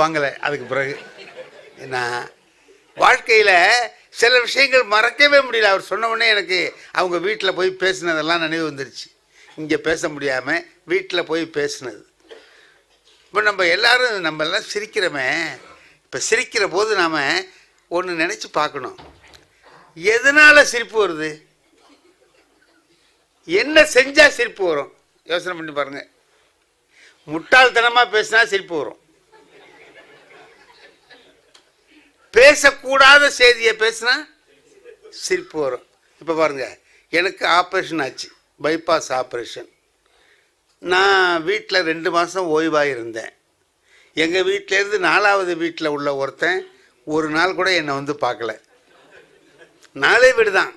வாங்கலை. அதுக்கு பிறகு என்ன வாழ்க்கையில் சில விஷயங்கள் மறக்கவே முடியல. அவர் சொன்ன உடனே எனக்கு அவங்க வீட்டில் போய் பேசினதெல்லாம் நினைவு வந்துருச்சு. இங்கே பேச முடியாமல் வீட்டில் போய் பேசினது. இப்போ நம்ம எல்லாம் சிரிக்கிறோமே. இப்போ சிரிக்கிற போது நாம் ஒன்று நினச்சி பார்க்கணும். எதனால் சிரிப்பு வருது? என்ன செஞ்சால் சிரிப்பு வரும்? யோசனை பண்ணி பாருங்கள். முட்டாள்தனமாக பேசினா சிரிப்பு வரும். பேசக்கூடாத செய்தியை பேசினா சிரிப்பு வரும். இப்போ பாருங்கள், எனக்கு ஆப்ரேஷன் ஆச்சு, பைபாஸ் ஆப்ரேஷன். நான் வீட்டில் 2 மாதம் ஓய்வாக இருந்தேன். எங்கள் வீட்டிலேருந்து 4வது வீட்டில் உள்ள ஒருத்தன் ஒரு நாள் கூட என்னை வந்து பார்க்கல. 4 வீடு தான்.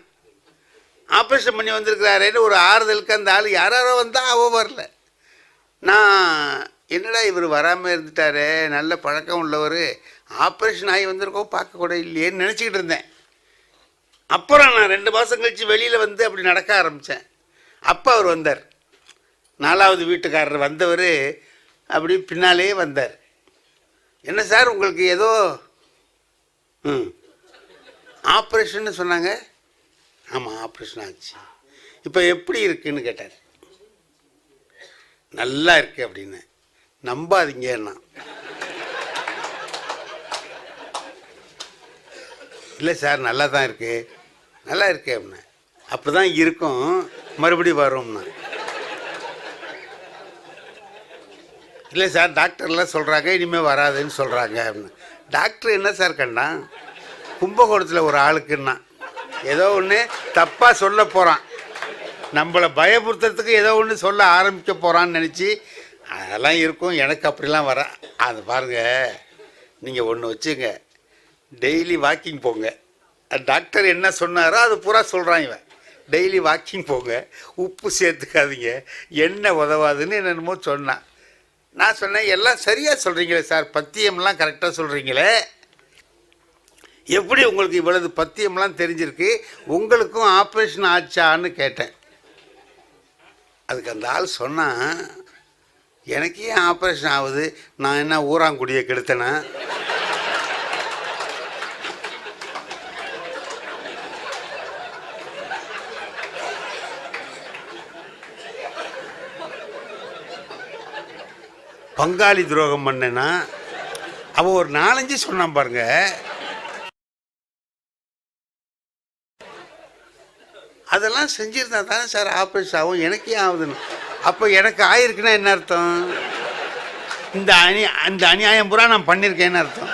ஆப்ரேஷன் பண்ணி வந்திருக்கிறாரேன்னு ஒரு ஆறுதலுக்கு அந்த ஆள் யாரோ வந்தால் அவ வரல. நான் என்னடா இவர் வராமல் இருந்துட்டாரே, நல்ல பழக்கம் உள்ளவர், ஆப்ரேஷன் ஆகி வந்திருக்கோம், பார்க்கக்கூட இல்லையேன்னு நினச்சிக்கிட்டு இருந்தேன். அப்புறம் நான் 2 மாதம் கழித்து வெளியில் வந்து அப்படி நடக்க ஆரம்பித்தேன். அப்போ அவர் வந்தார். 4வது வீட்டுக்காரர் வந்தவர் அப்படி பின்னாலே வந்தார். என்ன சார் உங்களுக்கு ஏதோ ஆப்ரேஷன்னு சொன்னாங்க? ஆமாம், ஆப்ரேஷன் ஆச்சு. இப்போ எப்படி இருக்குன்னு கேட்டார். நல்லா இருக்கு அப்படின்னு. நம்பாதீங்கன்னா இல்லை சார் நல்லா தான் இருக்கு, நல்லா இருக்கு அப்படின்னா. அப்போ தான் இருக்கும், மறுபடியும் வரும்னா. இல்லை சார் டாக்டர்லாம் சொல்கிறாங்க இனிமேல் வராதுன்னு சொல்கிறாங்க அப்படின்னு. டாக்டர் என்ன சார் கண்டான்? கும்பகோணத்தில் ஒரு ஆளுக்குன்னா ஏதோ ஒன்று தப்பாக சொல்ல போகிறான், நம்மளை பயமுறுத்துறதுக்கு ஏதோ ஒன்று சொல்ல ஆரம்பிக்க போகிறான்னு நினச்சி அதெல்லாம் இருக்கும். எனக்கு அப்படிலாம் வர அது பாருங்கள். நீங்கள் ஒன்று வச்சுங்க, டெய்லி வாக்கிங் போங்க. டாக்டர் என்ன சொன்னாரோ அது பூரா சொல்கிறான் இவன். டெய்லி வாக்கிங் போங்க, உப்பு சேர்த்துக்காதீங்க, எண்ணெய் உதவாதுன்னு என்னென்னமோ சொன்னான். நான் சொன்னேன், எல்லாம் சரியாக சொல்கிறீங்களே சார், பத்தியம்லாம் கரெக்டாக சொல்கிறீங்களே, எப்படி உங்களுக்கு இவ்வளவு பத்தியம்லாம் தெரிஞ்சிருக்கு? உங்களுக்கும் ஆப்ரேஷன் ஆச்சான்னு கேட்டேன். அதுக்கு அந்த ஆள் சொன்னான், எனக்கு ஏன் ஆப்ரேஷன் ஆகுது, நான் என்ன ஊராங்குடியை கெடுத்தேனா? பங்காளி துரோகம் பண்ணேன்னா? அவன் ஒரு 4-5 சொன்னான் பாருங்க. அதெல்லாம் செஞ்சுருந்தா தானே சார் ஆப்ரேஷன் ஆகும், எனக்கே ஆகுதுன்னு. அப்போ எனக்கு ஆயிருக்குன்னா என்ன அர்த்தம்? இந்த அநியாயம் பூரா நான் பண்ணியிருக்கேன்னு அர்த்தம்.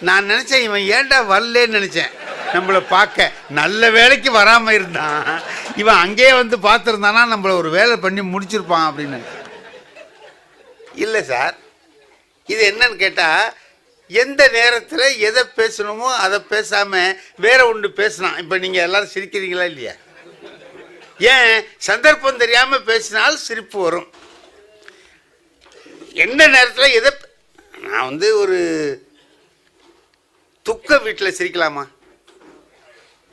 நான் நினச்சேன் இவன் ஏன்டா வரலேன்னு நினச்சேன் நம்மளை பார்க்க. நல்ல வேலைக்கு வராமல் இருந்தான். இவன் அங்கேயே வந்து பார்த்துருந்தானா நம்மளை ஒரு வேலை பண்ணி முடிச்சிருப்பான் அப்படின்னு நினச்சேன். இல்லை சார், இது என்னன்னு கேட்டால், எந்த நேரத்தில் எதை பேசணுமோ அதை பேசாமல் வேற ஒன்று பேசினான். இப்போ நீங்கள் எல்லோரும் சிரிக்கிறீங்களா இல்லையா? ஏன்? சந்தர்ப்பம் தெரியாமல் பேசினால் சிரிப்பு வரும். எந்த நேரத்தில் எதை நான் வந்து ஒரு துக்க வீட்டில் சிரிக்கலாமா?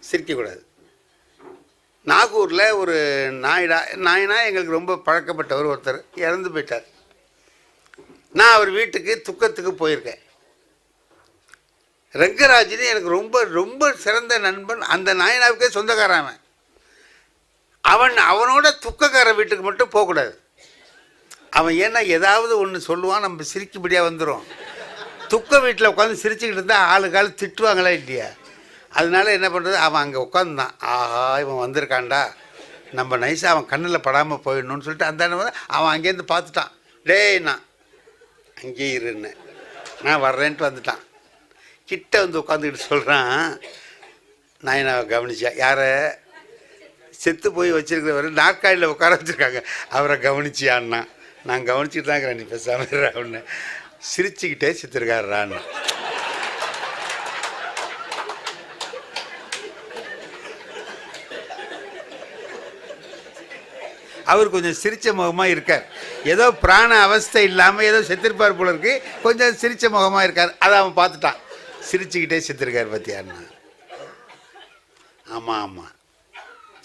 சிரிக்கக்கூடாது. நாகூரில் ஒரு நாயினா எங்களுக்கு ரொம்ப பழக்கப்பட்டவர் ஒருத்தர் இறந்து போயிட்டார். நான் அவர் வீட்டுக்கு துக்கத்துக்கு போயிருக்கேன். ரங்கராஜினி எனக்கு ரொம்ப ரொம்ப சிறந்த நண்பன். அந்த நாயனாவுக்கே சொந்தக்காரன் அவன். அவனோட துக்கக்கார வீட்டுக்கு மட்டும் போகக்கூடாது. அவன் ஏன்னா ஏதாவது ஒன்று சொல்லுவான், நம்ம சிரிக்கும்படியாக வந்துடும். துக்க வீட்டில் உட்காந்து சிரிச்சுக்கிட்டு இருந்தால் ஆளுக்காள் திட்டுவாங்களா இல்லையா? அதனால என்ன பண்ணுறது, அவன் அங்கே உட்காந்துதான். ஆஹா இவன் வந்திருக்கான்டா, நம்ம நைஸாக அவன் கண்ணில் படாமல் போயிடணும்னு சொல்லிட்டு அந்த அவன் அங்கேருந்து பார்த்துட்டான். டேய் நான் அங்கேயே இருன்னு, நான் வர்றேன்ட்டு வந்துட்டான். கிட்ட வந்து உட்காந்துக்கிட்டு சொல்கிறான், நாயனாவை கவனிச்சா? யாரை? செத்து போய் வச்சுருக்கிறவர் நாற்காலியில் உட்கார வச்சுருக்காங்க, அவரை கவனிச்சியான்னா. நான் கவனிச்சிட்டு தான் இருக்கிறேன், நீ பேசாமல் ஒன்று. சிரிச்சுக்கிட்டே செத்துருக்காருறான்னு. அவர் கொஞ்சம் சிரித்த முகமாக இருக்கார். ஏதோ பிராண அவஸ்தை இல்லாமல் ஏதோ செத்துருப்பார் போல இருக்கு, கொஞ்சம் சிரித்த முகமாக இருக்கார். அதை அவன் பார்த்துட்டான். சிரிச்சுக்கிட்டே செத்துருக்கார் பற்றியாருண்ணா. ஆமாம் ஆமாம்,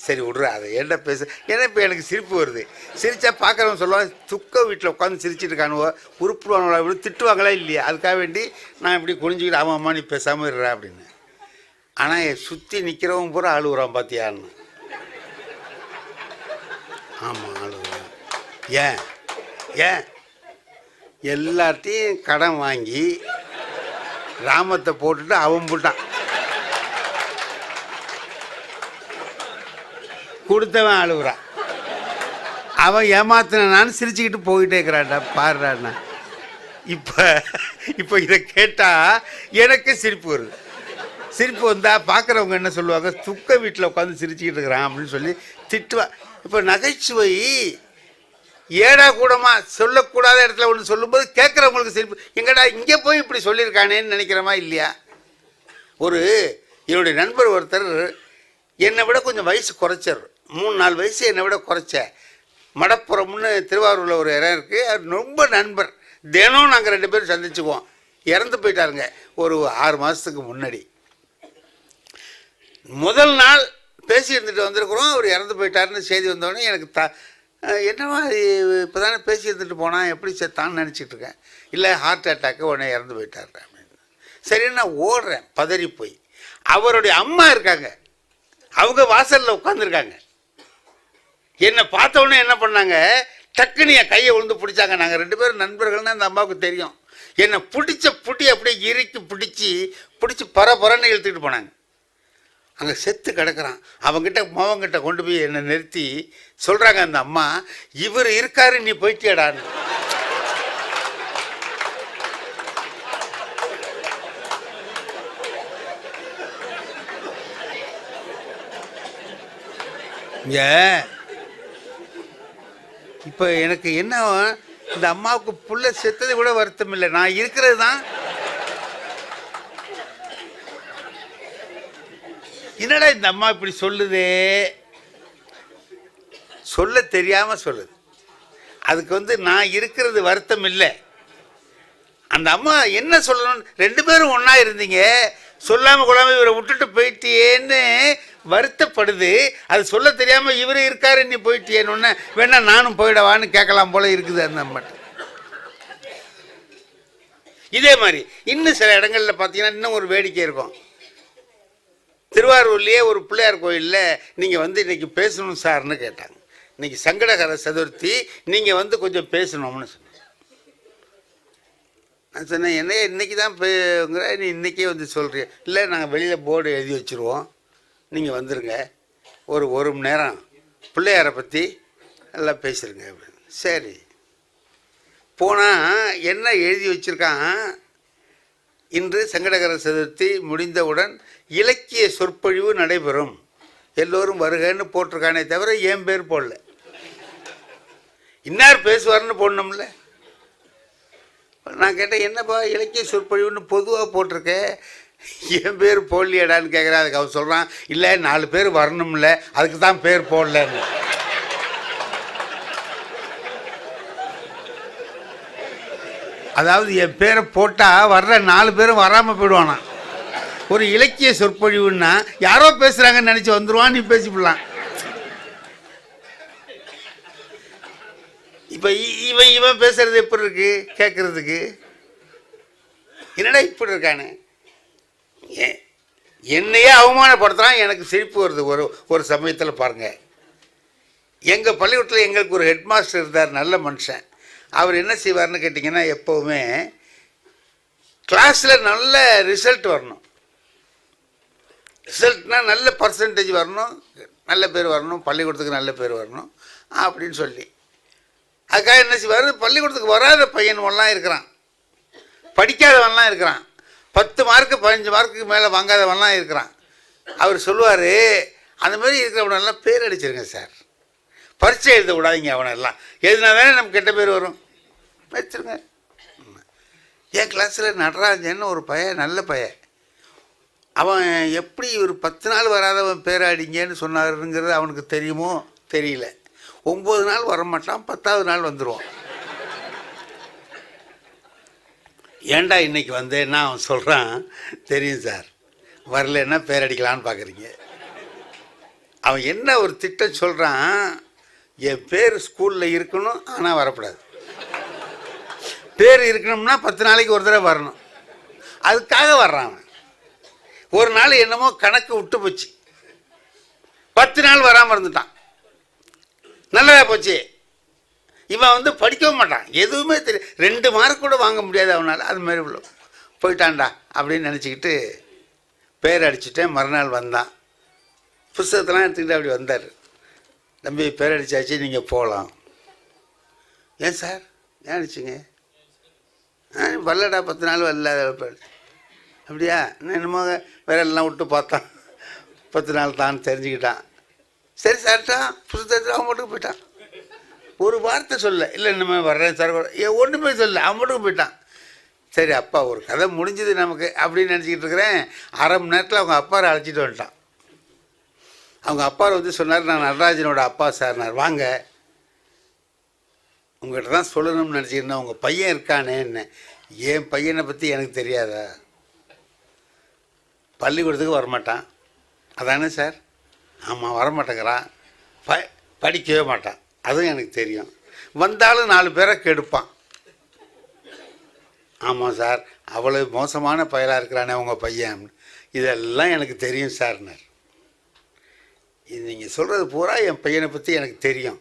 சரி விட்ற அதை ஏன்டா பேச, ஏன்னா இப்போ எனக்கு சிரிப்பு வருது. சிரித்தா பார்க்குறவங்க சொல்லுவாங்க துக்க வீட்டில் உட்காந்து சிரிச்சிட்டு இருக்கானுவோ உருப்புடுவானுவா இப்படி திட்டுவாங்களா இல்லையா, அதுக்காக வேண்டி நான் இப்படி குனிஞ்சிக்கிட்டு ஆமாம் அம்மா நீ பேசாமல் இருறா அப்படின்னு. ஆனால் சுற்றி நிற்கிறவங்க பூரா ஆளுகிறான் பார்த்தியான்னு. ஆமாம் ஆளுகிறான். ஏன் ஏன் எல்லாத்தையும் கடன் வாங்கி ராமத்தை போட்டுட்டு அவன் போட்டான், கொடுத்தவன் அழுகுறான், அவன் ஏமாத்தினான்னு சிரிச்சுக்கிட்டு போயிட்டே இருக்கிறான்டா பாடுறான்னா. இப்போ இப்போ இதை கேட்டால் எனக்கு சிரிப்பு வருது. சிரிப்பு வந்தால் பார்க்குறவங்க என்ன சொல்லுவாங்க, துக்க வீட்டில் உட்காந்து சிரிச்சுக்கிட்டு இருக்கிறான் அப்படின்னு சொல்லி திட்டுவா. இப்போ நகைச்சுவை ஏடா கூடமாக சொல்லக்கூடாத இடத்துல ஒன்று சொல்லும்போது கேட்குறவங்களுக்கு சிரிப்பு, எங்கடா இங்கே போய் இப்படி சொல்லியிருக்கானேன்னு நினைக்கிறமா இல்லையா. என்னுடைய நண்பர் ஒருத்தர் என்னை விட கொஞ்சம் வயசு குறைச்சார், 3-4 வயசு என்னை விட குறைச்ச. மடப்புறம்னு திருவாரூரில் ஒரு இடம் இருக்குது, அது ரொம்ப நண்பர், தினம் நாங்கள் 2 பேரும் சந்திச்சுக்குவோம். இறந்து போயிட்டாருங்க ஒரு 6 மாதத்துக்கு முன்னாடி. முதல் நாள் பேசி இருந்துட்டு வந்திருக்கிறோம், அவர் இறந்து போயிட்டாருன்னு செய்தி வந்தோடனே எனக்கு என்னவா இப்போ தானே பேசி இருந்துட்டு போனால் எப்படி செத்தான்னு நினச்சிட்டு இருக்கேன். இல்லை ஹார்ட் அட்டாக்கு உடனே இறந்து போயிட்டார் அப்படின்னு. சரி நான் ஓடுறேன் பதறி போய். அவருடைய அம்மா இருக்காங்க, அவங்க வாசலில் உட்காந்துருக்காங்க. என்னை பார்த்த உடனே என்ன பண்ணாங்க, டக்குன்னு என் கையை விழுந்து பிடிச்சாங்க. நாங்கள் 2 பேரும் நண்பர்கள்னு அந்த அம்மாவுக்கு தெரியும். என்னை புட்டி அப்படியே இறுக்கி பிடிச்சி பரன்னு இழுத்துக்கிட்டு போனாங்க. அங்கே செத்து கிடக்கிறான். மவங்கிட்ட கொண்டு போய் என்னை நிறுத்தி சொல்கிறாங்க அந்த அம்மா, இவர் இருக்காரு நீ போயிட்டியடான்னு. இப்போ எனக்கு என்ன, இந்த அம்மாவுக்கு புள்ள செத்தது கூட வருத்தம் இல்லை, நான் இருக்கிறது தான். என்னடா இந்த அம்மா இப்படி சொல்லுதே, சொல்ல தெரியாமல் சொல்லுது. அதுக்கு நான் இருக்கிறது வருத்தம் இல்லை. அந்த அம்மா என்ன சொல்லணும், 2 பேரும் ஒன்றா இருந்தீங்க, சொல்லாமல் கொள்ளாமல் இவரை விட்டுட்டு போயிட்டியேன்னு வருத்தப்படுது. அது சொல்ல தெரியாமல் இவர் இருக்காரு நீ போயிட்டியேன்னு வேணா நானும் போயிடவான்னு கேட்கலாம் போல இருக்குது அந்த அம்மாட்ட. இதே மாதிரி இன்னும் சில இடங்களில் பார்த்தீங்கன்னா இன்னும் ஒரு வேடிக்கை இருக்கும். திருவாரூர்லேயே ஒரு பிள்ளையார் கோயிலில் நீங்கள் இன்றைக்கி பேசணும் சார்னு கேட்டாங்க. இன்றைக்கி சங்கடகர சதுர்த்தி, நீங்கள் கொஞ்சம் பேசணும்னு சொன்னேன். நான் சொன்னேன் என்னையே இன்றைக்கி தான் பேங்கிற, நீ இன்றைக்கே சொல்கிறிய. இல்லை நாங்கள் வெளியில் போர்டு எழுதி வச்சுருவோம், நீங்கள் வந்துடுங்க, ஒரு மணி நேரம் பிள்ளையாரை பற்றி நல்லா பேசுகிறேங்க அப்படின்னு. சரி போனால் என்ன எழுதி வச்சுருக்கான், இன்று சங்கடகர சதுர்த்தி முடிந்தவுடன் இலக்கிய சொற்பொழிவு நடைபெறும், எல்லோரும் வருகன்னு போட்டிருக்கானே தவிர என் பேர் போடல. இன்னார் பேசுவார்னு போடணும்ல. நான் கேட்டேன் என்னப்பா இலக்கிய சொற்பொழிவுன்னு பொதுவாக போட்டிருக்கேன், என் பேர் போடலையடான்னு கேட்குறேன். அதுக்கு அவர் சொல்கிறான், இல்லை 4 பேர் வரணும்ல, அதுக்கு தான் பேர் போடலன்னு. அதாவது என் பேரை போட்டால் வர்ற 4 பேரும் வராமல் போயிடுவானா. ஒரு இலக்கிய சொற்பொழிவுன்னா யாரோ பேசுகிறாங்கன்னு நினச்சி வந்துடுவான், நீ பேசிவிடலாம். இப்போ இவன் பேசுறது எப்படி இருக்கு கேட்குறதுக்கு, என்னடா இப்படி இருக்கானே, என்னையே அவமானப்படுத்துகிறான். எனக்கு சிரிப்பு வருது. ஒரு சமயத்தில் பாருங்கள், எங்கள் பள்ளிக்கூடத்தில் எங்களுக்கு ஒரு ஹெட் மாஸ்டர் இருந்தார், நல்ல மனுஷன். அவர் என்ன செய்வார்னு கேட்டிங்கன்னா, எப்போவுமே கிளாஸில் நல்ல ரிசல்ட் வரணும், ரிசல்ட்னால் நல்ல பர்சன்டேஜ் வரணும், நல்ல பேர் வரணும், பள்ளிக்கூடத்துக்கு நல்ல பேர் வரணும் அப்படின்னு சொல்லி அதுக்காக என்ன செய்வார், பள்ளிக்கூடத்துக்கு வராத பையன்லாம் இருக்கிறான், படிக்காதவன்லாம் இருக்கிறான், 10 மார்க்கு 15 மார்க்குக்கு மேலே வாங்காதவன்லாம் இருக்கிறான். அவர் சொல்லுவார், அந்த மாதிரி இருக்கிறவனெல்லாம் பேர் அடிச்சிருங்க சார், பரீட்சை எழுத விடாதீங்க, அவனெல்லாம் எழுதினா தானே நமக்கு கெட்ட பேர் வரும், வச்சுருங்க. என் கிளாஸில் நடராஜன் ஒரு பையன், நல்ல பையன், அவன் எப்படி ஒரு 10 நாள் வராதவன் பேராடிங்கன்னு சொன்னாருங்கிறது அவனுக்கு தெரியுமோ தெரியல. 9 நாள் வரமாட்டான், 10ஆவது நாள் வந்துடுவான். ஏன்டா இன்னைக்கு வந்தேன்னா அவன் சொல்கிறான், தெரியும் சார் வரலன்னா பேரடிக்கலான்னு பார்க்குறீங்க. அவன் என்ன ஒரு திட்டம் சொல்கிறான், என் பேர் ஸ்கூலில் இருக்கணும் ஆனால் வரக்கூடாது, பேர் இருக்கணும்னா 10 நாளைக்கு ஒரு தடவை வரணும், அதுக்காக வர்றான் அவன். ஒரு நாள் என்னமோ கணக்கு விட்டு போச்சு, 10 நாள் வராமல் இருந்துட்டான். நல்லதா போச்சு. இவன் வந்து படிக்கவும் மாட்டான், எதுவுமே தெரியும், 2 மார்க் கூட வாங்க முடியாது அவனால். அது மாதிரி உள்ள போயிட்டான்டா அப்படின்னு நினச்சிக்கிட்டு பேர் அடிச்சுட்டேன். மறுநாள் வந்தான், புஸ்தகத்தெல்லாம் எடுத்துக்கிட்டு அப்படி வந்தார். தம்பி பேர் அடித்தாச்சு, நீங்கள் போகலாம். ஏன் சார், ஏன் அடிச்சிங்க? வரலடா, 10 நாள் வரல. அப்படியா? நான் என்னமோ விரல்லாம் விட்டு பார்த்தான், 10 நாள் தான் தெரிஞ்சுக்கிட்டான். சரி சார்ட்டா புஸ்தகத்தில் அவன் மட்டும் போயிட்டான். ஒரு வார்த்தை சொல்ல, இல்லை இனிமேல் வர்றேன் சார், ஒன்றுமே சொல்ல, அவன் மட்டும் போயிட்டான். சரி அப்பா ஒரு கதை முடிஞ்சுது நமக்கு அப்படின்னு நினச்சிக்கிட்டு இருக்கிறேன். அரை மணி நேரத்தில் அவங்க அப்பாவை அழைச்சிட்டு வந்துட்டான். அவங்க அப்பாவை வந்து சொன்னார், நான் நடராஜனோட அப்பா சார்னார். வாங்க, உங்கள்கிட்ட தான் சொல்லணும்னு நினச்சிக்கிறேன், உங்கள் பையன் இருக்கானே என்ன. என் பையனை பற்றி எனக்கு தெரியாதா? பள்ளிக்கூடத்துக்கு வரமாட்டான். அதானே சார்? ஆமாம், வரமாட்டேங்கிறான். படிக்கவே மாட்டான், அதுவும் எனக்கு தெரியும். வந்தாலும் 4 பேரை கெடுப்பான். ஆமாம் சார், அவ்வளோ மோசமான பயலாக இருக்கிறானே உங்கள் பையன், இதெல்லாம் எனக்கு தெரியும் சார்னார். இது நீங்கள் சொல்கிறது பூரா என் பையனை பற்றி எனக்கு தெரியும்.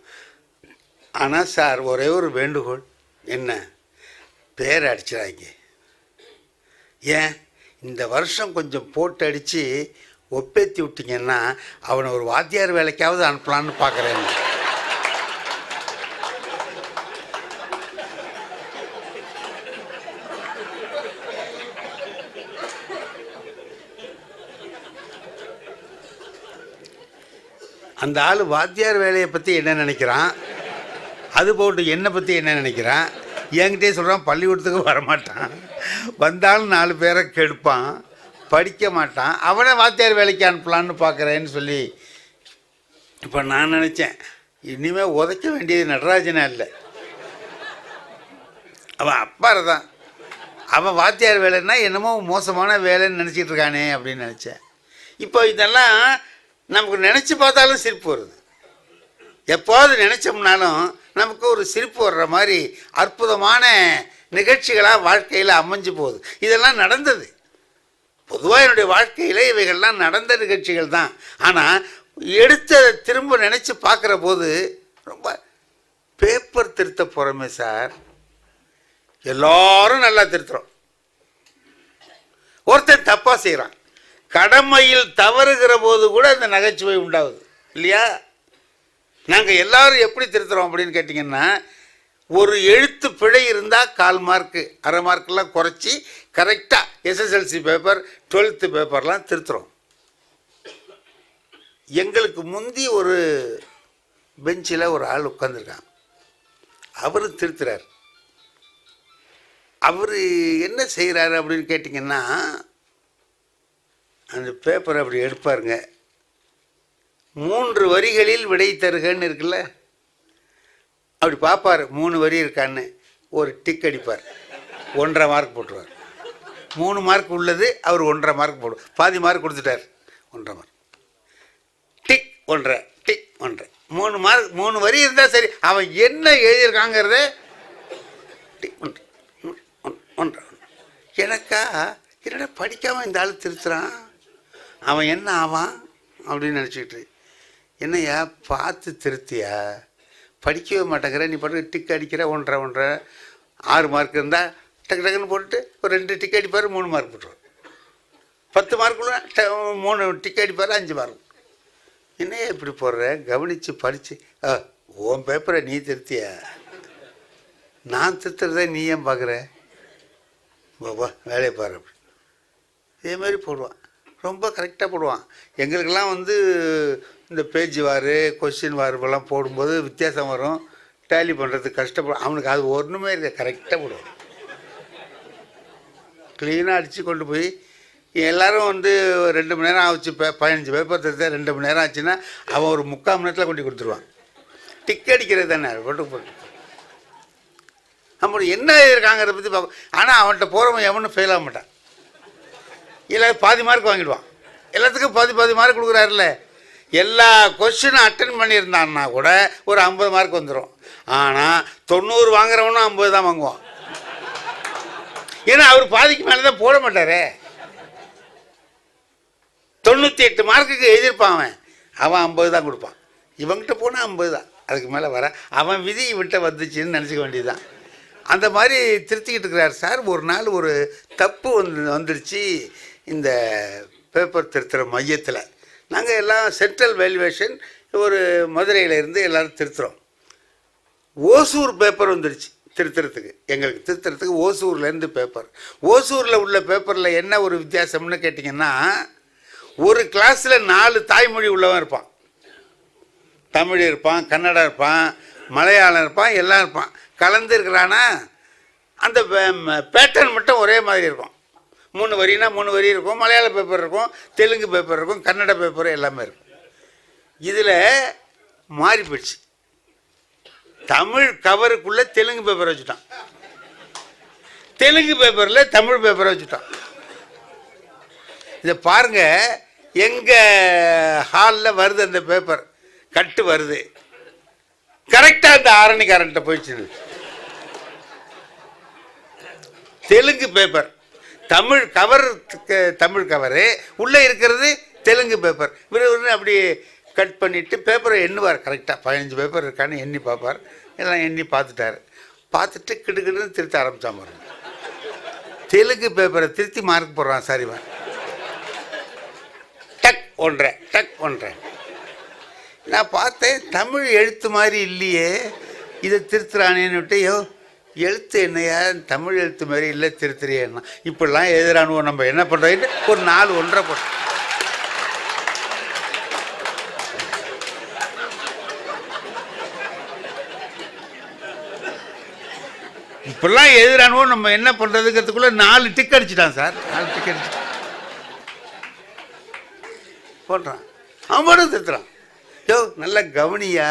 ஆனால் சார் ஒரே ஒரு வேண்டுகோள். என்ன? பேர் அடிச்சிடாங்க. ஏன் இந்த வருஷம் கொஞ்சம் போட்டு அடித்து ஒப்பேற்றி விட்டிங்கன்னா அவனை ஒரு வாத்தியார் வேலைக்காவது அனுப்பலான்னு பார்க்குறேன். அந்த ஆள் வாத்தியார் வேலையை பற்றி என்ன நினைக்கிறான், அது போட்டு என்னை பற்றி என்ன நினைக்கிறான். என்கிட்டே சொல்கிறான் பள்ளிக்கூடத்துக்கு வரமாட்டான், வந்தாலும் 4 பேரை கெடுப்பான், படிக்க மாட்டான், அவனை வாத்தியார் வேலைக்கு அனுப்பலான்னு பார்க்குறேன்னு சொல்லி. இப்போ நான் நினச்சேன், இனிமேல் உதைக்க வேண்டியது நடராஜனா இல்லை, அவன் அப்பாரை தான். அவன் வாத்தியார் வேலைன்னா என்னமோ மோசமான வேலைன்னு நினச்சிட்டு இருக்கானே அப்படின்னு நினச்சேன். இப்போ இதெல்லாம் நமக்கு நினச்சி பார்த்தாலும் சிரிப்பு வருது. எப்போது நினச்சோம்னாலும் நமக்கு ஒரு சிரிப்பு வர்ற மாதிரி அற்புதமான நிகழ்ச்சிகளாக வாழ்க்கையில் அமைஞ்சு போகுது. இதெல்லாம் நடந்தது. பொதுவாக என்னுடைய வாழ்க்கையில் இவைகள்லாம் நடந்த நிகழ்ச்சிகள் தான். ஆனால் எடுத்து திரும்ப நினச்சி பார்க்குற போது ரொம்ப பேப்பர் திருத்த போகிறோமே சார், எல்லாரும் நல்லா திருத்துறோம், ஒருத்தன் தப்பாக செய்கிறான், கடமையில் தவறுகிற போது கூட இந்த நகைச்சுவை உண்டாகுது இல்லையா? நாங்கள் எல்லாரும் எப்படி திருத்துறோம் அப்படின்னு கேட்டிங்கன்னா, ஒரு எழுத்து பிழை இருந்தால் 1/4 மார்க்கு 1/2 மார்க்கெல்லாம் குறைச்சி கரெக்டாக எஸ்எஸ்எல்சி பேப்பர் 12th பேப்பர்லாம் திருத்துறோம். எங்களுக்கு முந்தி ஒரு பெஞ்சில் ஒரு ஆள் உட்காந்துருக்கான், அவர் திருத்துறார். அவர் என்ன செய்கிறாரு அப்படின்னு கேட்டிங்கன்னா, அந்த பேப்பரை அப்படி எடுப்பாருங்க, 3 வரிகளில் விடை தருகன்னு இருக்குல்ல, அப்படி பார்ப்பார், 3 வரி இருக்கான்னு ஒரு டிக் அடிப்பார், 1.5 மார்க் போட்டுருவார். 3 மார்க் உள்ளது அவர் 1.5 மார்க் போடுவார். பாதி மார்க் கொடுத்துட்டார், 1.5 மார்க். டிக் 1.5 டிக் 1.5 3 மார்க், 3 வரி இருந்தால் சரி, அவன் என்ன எழுதியிருக்காங்கிறத டிக் 1.5. எனக்கா என்னடா படிக்காமல் இந்த ஆள் திருத்துறான், அவன் என்ன ஆவான் அப்படின்னு நினச்சிக்கிட்டு, என்னையா பார்த்து திருத்தியா, படிக்கவே மாட்டேங்கிற, நீ பாட்டு டிக் அடிக்கிற 1.5 6 மார்க் இருந்தால் டக்கு டக்குன்னு போட்டுட்டு ஒரு 2 டிக் அடிப்பார், 3 மார்க் போட்டுருவார். 10 மார்க்குள்ள 3 டிக் அடிப்பார், 5 மார்க். என்னையா இப்படி போடுற, கவனித்து படித்து, உன் பேப்பரை நீ திருத்தியா, நான் திருத்துறத நீ ஏன் பார்க்குற, பாபா வேலையை பாரு அப்படி. இதே மாதிரி போடுவான், ரொம்ப கரெக்டாக போடுவான். எங்களுக்கெல்லாம் வந்து இந்த பேஜ் வார் கொஸ்டின் வார்வெல்லாம் போடும்போது வித்தியாசம் வரும், டேலி பண்ணுறதுக்கு கஷ்டப்படும். அவனுக்கு அது ஒன்றுமே இருக்க, கரெக்டாக போடுவான், க்ளீனாக அடித்து கொண்டு போய். எல்லோரும் வந்து 2 மணி நேரம் ஆச்சு, 15 பேப்பர் திருத்த 2 மணி நேரம் ஆச்சுன்னா அவன் ஒரு 3/4 மணி நேரத்தில் கொண்டு கொடுத்துருவான். டிக் அடிக்கிறது தானே, போட்டு நம்ம என்ன இருக்காங்கிறத பற்றி பார்ப்போம். ஆனால் அவன்கிட்ட போகிறவன் எவனும் ஃபெயில் ஆக மாட்டான், இல்லை பாதி மார்க் வாங்கிடுவான். எல்லாத்துக்கும் பாதி மார்க் கொடுக்குறாருல்ல, எல்லா கொஸ்டினும் அட்டன் பண்ணியிருந்தான்னா கூட ஒரு 50 மார்க் வந்துடும். ஆனால் 90 வாங்குறவனும் 50 தான் வாங்குவான். ஏன்னா அவர் பாதிக்கு மேலே தான் போட மாட்டாரே. 98 மார்க்குக்கு எழுதியிருப்பான் அவன் 50 தான் கொடுப்பான். இவங்கிட்ட போனால் 50 தான், அதுக்கு மேலே வர அவன் விதி இவன்கிட்ட வந்துச்சுன்னு நினச்சிக்க வேண்டியதுதான். அந்த மாதிரி திருத்திக்கிட்டு இருக்கிறார் சார். ஒரு நாள் ஒரு தப்பு வந்துடுச்சு இந்த பேப்பர் திருத்துகிற மையத்தில். நாங்கள் எல்லாம் சென்ட்ரல் வேல்யூவேஷன் ஒரு மதுரையிலேருந்து எல்லோரும் திருத்துகிறோம். ஓசூர் பேப்பர் வந்துடுச்சு திருத்துறதுக்கு. எங்களுக்கு திருத்துறதுக்கு ஓசூர்லேருந்து பேப்பர். ஓசூரில் உள்ள பேப்பரில் என்ன ஒரு வித்தியாசம்னு கேட்டிங்கன்னா, ஒரு கிளாஸில் 4 தாய்மொழி உள்ளவன் இருப்பான். தமிழ் இருப்பான், கன்னடம் இருப்பான், மலையாளம் இருப்பான், எல்லாம் இருப்பான். கலந்து இருக்கிறானா அந்த பேட்டர்ன் மட்டும் ஒரே மாதிரி இருக்கும். 3 வரினா 3 வரி இருக்கும். மலையாள பேப்பர் இருக்கும், தெலுங்கு பேப்பர் இருக்கும், கன்னட பேப்பர் எல்லாமே இருக்கும். இதில் மாறி போயிடுச்சு. தமிழ் கவருக்குள்ளே தெலுங்கு பேப்பர் வச்சுட்டான், தெலுங்கு பேப்பரில் தமிழ் பேப்பரை வச்சுட்டான். இதை பாருங்க, எங்கள் ஹாலில் வருது அந்த பேப்பர், கட்டு வருது, கரெக்டாக அந்த ஆரணிக்காரன்ட்ட போயிடுச்சு. Telugu paper, Tamil cover, Tamil cover உள்ளே இருக்கிறது தெலுங்கு பேப்பர். இவர் அப்படி கட் பண்ணிவிட்டு பேப்பரை எண்ணுவார். கரெக்டாக 15 பேப்பர் இருக்கான்னு எண்ணி பார்ப்பார். எல்லாம் எண்ணி பார்த்துட்டார். பார்த்துட்டு கிடுக்கிடுன்னு திருத்த ஆரம்பித்தான் பாருங்க. தெலுங்கு பேப்பரை திருத்தி மார்க் போடுறான் சார் இவன். டக் ஒன்றேன், டக் ஒன்றேன். நான் பார்த்தேன், தமிழ் எழுத்து மாதிரி இல்லையே, இதை திருத்துறானேன்னு விட்டு, எழுத்து என்னையா தமிழ் எழுத்து மாதிரி இல்லை திருத்துறியன்னா, இப்படிலாம் எழுதுறானுவோம், நம்ம என்ன பண்ணுறோன்னு ஒரு 4 ஒன்றரை போட்டோம். இப்படிலாம் எழுதுறானுவோ, நம்ம என்ன பண்ணுறதுங்கிறதுக்குள்ளே 4 டிக் அடிச்சிட்டான் சார். 4 டிக் அடிச்சுட்டான் போடுறான். அவன் பாடம் திருத்துறான். நல்லா கவனியா,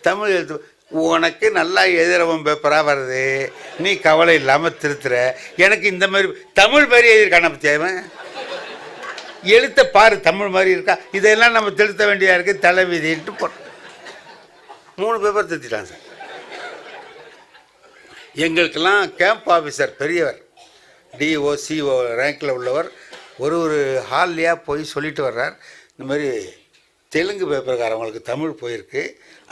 தமிழ் எழுத்து உனக்கு நல்லா எழுதுறவன் பேப்பராக வருது, நீ கவலை இல்லாமல் திருத்துற. எனக்கு இந்த மாதிரி தமிழ் மாதிரி எழுதியிருக்கான பற்றியவன் எழுத்த பாரு, தமிழ் மாதிரி இருக்கா, இதெல்லாம் நம்ம திருத்த வேண்டியதாக இருக்குது, தலைவிதின்ட்டு போட்டோம். 3 பேப்பர் திருத்திட்டான் சார். எங்களுக்கெல்லாம் கேம்ப் ஆஃபீஸர் பெரியவர், டிஓ சிஓ ரேங்கில் உள்ளவர், ஒரு ஹால்லையாக போய் சொல்லிட்டு வர்றார், இந்த மாதிரி தெலுங்கு பேப்பர்காரவங்களுக்கு தமிழ் போயிருக்கு,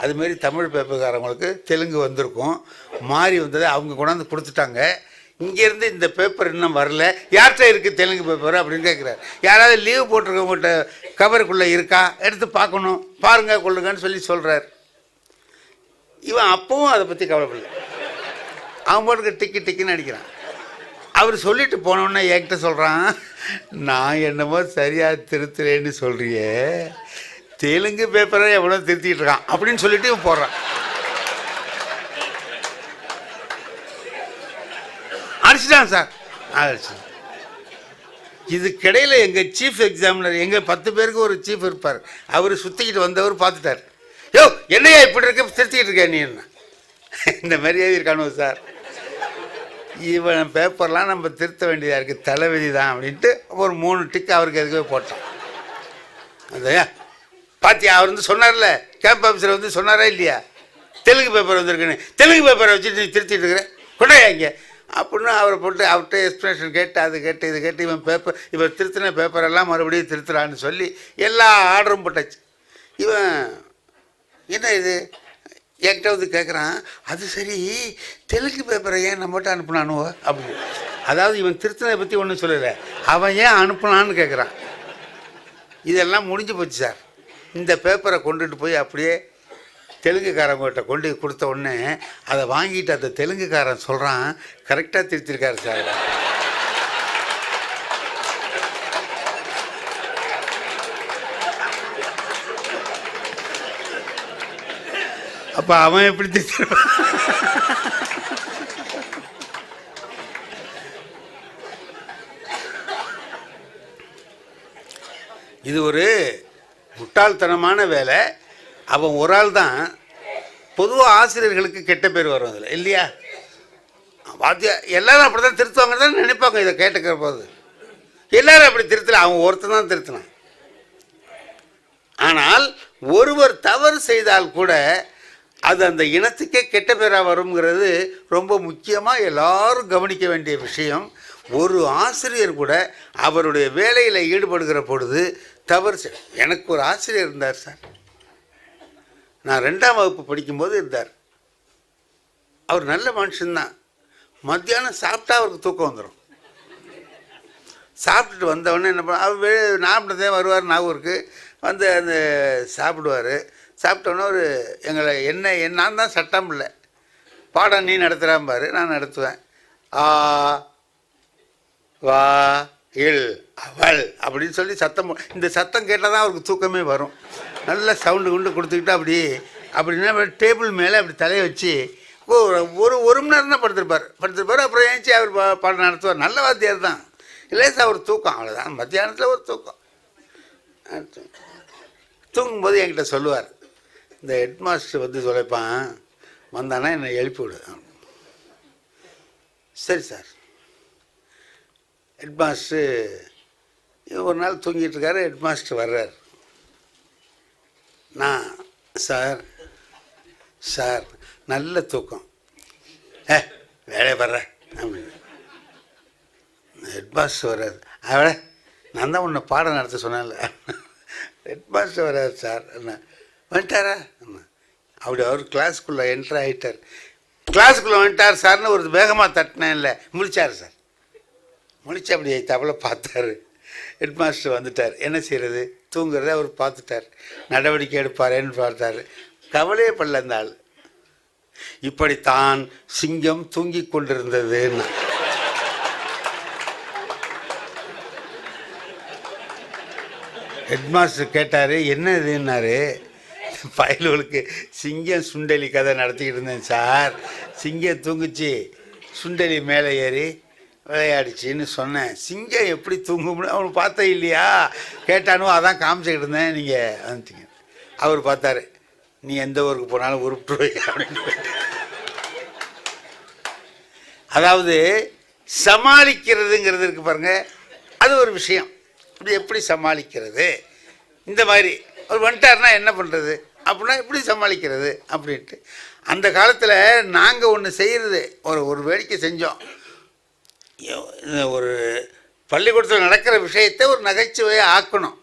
அதுமாரி தமிழ் பேப்பர்காரவங்களுக்கு தெலுங்கு வந்திருக்கும், மாறி வந்தது அவங்க கொண்டாந்து கொடுத்துட்டாங்க, இங்கேருந்து இந்த பேப்பர் இன்னும் வரல, யார்கிட்ட இருக்குது தெலுங்கு பேப்பர் அப்படின்னு கேட்குறாரு. யாராவது லீவு போட்டிருக்கவங்ககிட்ட கவருக்குள்ளே இருக்கா, எடுத்து பார்க்கணும், பாருங்க கொள்ளுங்கன்னு சொல்கிறார். இவன் அப்பவும் அதை பற்றி கவலைப்படல, அவன் போட்டுக்கு டிக்குன்னு அடிக்கிறான். அவர் சொல்லிட்டு போனோன்னே என்கிட்ட சொல்கிறான், நான் என்னமோ சரியாக திருத்துறேன்னு சொல்கிறியே, தெலுங்கு பேப்பரை எவ்வளோ திருத்திக்கிட்டு இருக்கான் அப்படின்னு சொல்லிட்டு இவன் போடுறான். அடிச்சிட்டான் சார், அடிச்சு. இதுக்கிடையில் எங்கள் சீஃப் எக்ஸாமினர், எங்கள் 10 பேருக்கு ஒரு சீஃப் இருப்பார், அவர் சுற்றிக்கிட்டு வந்தவர் பார்த்துட்டார். என்னையா இப்படி இருக்க திருத்திக்கிட்டு இருக்கேன் நீ என்ன, இந்த மாதிரி எழுதியிருக்கானோ சார், இவன் பேப்பர்லாம் நம்ம திருத்த வேண்டியதாக இருக்குது, தலைவிதி தான் அப்படின்ட்டு ஒரு 3 டிக் அவருக்கு எதுக்கவே போட்டான். அதையா பாத்தியா, அவர் சொன்னார்ல, கேம்ப் ஆஃபீஸர் சொன்னாரா இல்லையா, தெலுங்கு பேப்பர் வந்திருக்குன்னு, தெலுங்கு பேப்பரை வச்சுட்டு நீ திருத்திட்டு இருக்கிறேன் கொண்டாயா இங்கே அப்படின்னு அவரை போட்டு அவர்கிட்ட எக்ஸ்ப்ளனேஷன் கேட்டு அது கேட்டு இது கேட்டு இவன் திருத்தின பேப்பரெல்லாம் மறுபடியும் திருத்துறான்னு சொல்லி எல்லா ஆர்டரும் போட்டாச்சு. இவன் என்ன இது என்கிட்ட கேட்குறான், அது சரி தெலுங்கு பேப்பரை ஏன் நம்மகிட்ட அனுப்புனானோ அப்படின்னு. அதாவது இவன் திருத்தனை பற்றி ஒன்றும் சொல்லலை, அவன் ஏன் அனுப்புனான்னு கேட்குறான். இதெல்லாம் முடிஞ்சு போச்சு சார். இந்த பேப்பரை கொண்டுட்டு போய் அப்படியே தெலுங்குக்காரங்கிட்ட கொண்டு கொடுத்த உடனே அதை வாங்கிட்டு அந்த தெலுங்குக்காரன் சொல்கிறான், கரெக்டாக திருத்திருக்காரு சார். அப்போ அவன் எப்படி திருத்திருப்பான்? இது ஒரு முட்டாள்தனமான வேலை. அவன் ஒரு ஆள் தான். பொதுவாக ஆசிரியர்களுக்கு கெட்ட பேர் வரும் அதில் இல்லையா, எல்லாரும் அப்படி தான் திருத்துவாங்க தான் நினைப்பாங்க. இதை கேட்டுக்கிற போது எல்லாரும் அப்படி திருத்தல, அவன் ஒருத்தன் தான் திருத்தினான். ஆனால் ஒருவர் தவறு செய்தால் கூட அது அந்த இனத்துக்கே கெட்ட பேராக வருங்கிறது ரொம்ப முக்கியமாக எல்லாரும் கவனிக்க வேண்டிய விஷயம். ஒரு ஆசிரியர் கூட அவருடைய வேலையில் ஈடுபடுகிற பொழுது தவறு எனக்கு ஒரு ஆசிரியர் இருந்தார் சார், நான் 2ஆம் வகுப்பு படிக்கும்போது இருந்தார். அவர் நல்ல மனுஷன்தான். மத்தியானம் சாப்பிட்டா அவருக்கு தூக்கம் வந்துடும். சாப்பிட்டுட்டு வந்தவொடனே என்ன பண்ண, அவர் நாற்பதே வருவார் நாகூருக்கு வந்து அந்த சாப்பிடுவார். சாப்பிட்டோன்னே ஒரு எங்களை நான் தான் சட்டம் இல்லை, பாடம் நீ நடத்துகிறாம்பார், நான் நடத்துவேன். ஆ வா இல் அவள் அப்படின்னு சொல்லி சத்தம். இந்த சத்தம் கேட்டால் தான் அவருக்கு தூக்கமே வரும். நல்ல சவுண்டு குண்டு கொடுத்துக்கிட்டு அப்படின்னா டேபிள் மேலே அப்படி தலையை வச்சு ஒரு மணி நேரம் தான் படுத்திருப்பார். அப்புறம் ஏஞ்சி அவர் பாடம் நடத்துவார். நல்ல வாத்தியார் தான். இல்லை சார் ஒரு தூக்கம், அவ்வளோதான். மத்தியானத்தில் ஒரு தூக்கம். தூங்கும்போது என்கிட்ட சொல்லுவார், இந்த ஹெட் மாஸ்டர் வந்து சொல்லிப்பான், வந்தானா என்னை எழுப்பி விடு. சரி சார். ஹெட் மாஸ்டர் ஒரு நாள் தூங்கிட்டு இருக்காரு. ஹெட் மாஸ்டர் வர்றார். நான் சார் நல்ல தூக்கம், வேலையை வர்றேன் அப்படின்னு. ஹெட் மாஸ்டர் வர்றாரு. அவளை நான் தான் உன்னை பாடம் நடத்த சொன்னேன்ல. ஹெட் மாஸ்டர் வர்றாரு சார். என்ன வந்துட்டாரா? அப்படி அவர் கிளாஸுக்குள்ளே என்ட்ரு ஆகிட்டார். கிளாஸுக்குள்ளே வந்துட்டார் சார்னு ஒரு வேகமாக தட்டினேன். இல்லை முழிச்சார் சார். முழிச்சு அப்படி தவளை பார்த்தாரு. ஹெட் மாஸ்டர் வந்துட்டார். என்ன செய்கிறது, தூங்குறத அவர் பார்த்துட்டார். நடவடிக்கை எடுப்பாரேன்னு பார்த்தார். கவலையே படல அந்த ஆள். இப்படித்தான் சிங்கம் தூங்கி கொண்டிருந்ததுன்னு. ஹெட் மாஸ்டர் கேட்டார், என்ன இதுன்னாரு. பயலுகளுக்கு சிங்கம் சுண்டலி கதை நடத்திக்கிட்டு இருந்தேன் சார். சிங்கம் தூங்குச்சு, சுண்டலி மேலே ஏறி விளையாடிச்சின்னு சொன்னேன். சிங்கம் எப்படி தூங்கும்னு அவனு பார்த்தா இல்லையா கேட்டானோ, அதான் காமிச்சிக்கிட்டு இருந்தேன். நீங்கள் வந்துட்டீங்க. அவர் பார்த்தாரு, நீ எந்த ஊருக்கு போனாலும் உருப்பிட்டு அப்படின்னு. அதாவது சமாளிக்கிறதுங்கிறது இருக்கு பாருங்க, அது ஒரு விஷயம். இப்படி எப்படி சமாளிக்கிறது, இந்த மாதிரி ஒரு வந்துட்டார்னா என்ன பண்ணுறது அப்படின்னா எப்படி சமாளிக்கிறது அப்படின்ட்டு. அந்த காலத்தில் நாங்கள் ஒன்று செய்கிறது, ஒரு வேடிக்கை செஞ்சோம். ஒரு பள்ளிக்கூடத்தில் நடக்கிற விஷயத்தை ஒரு நகைச்சுவையை ஆக்கணும்.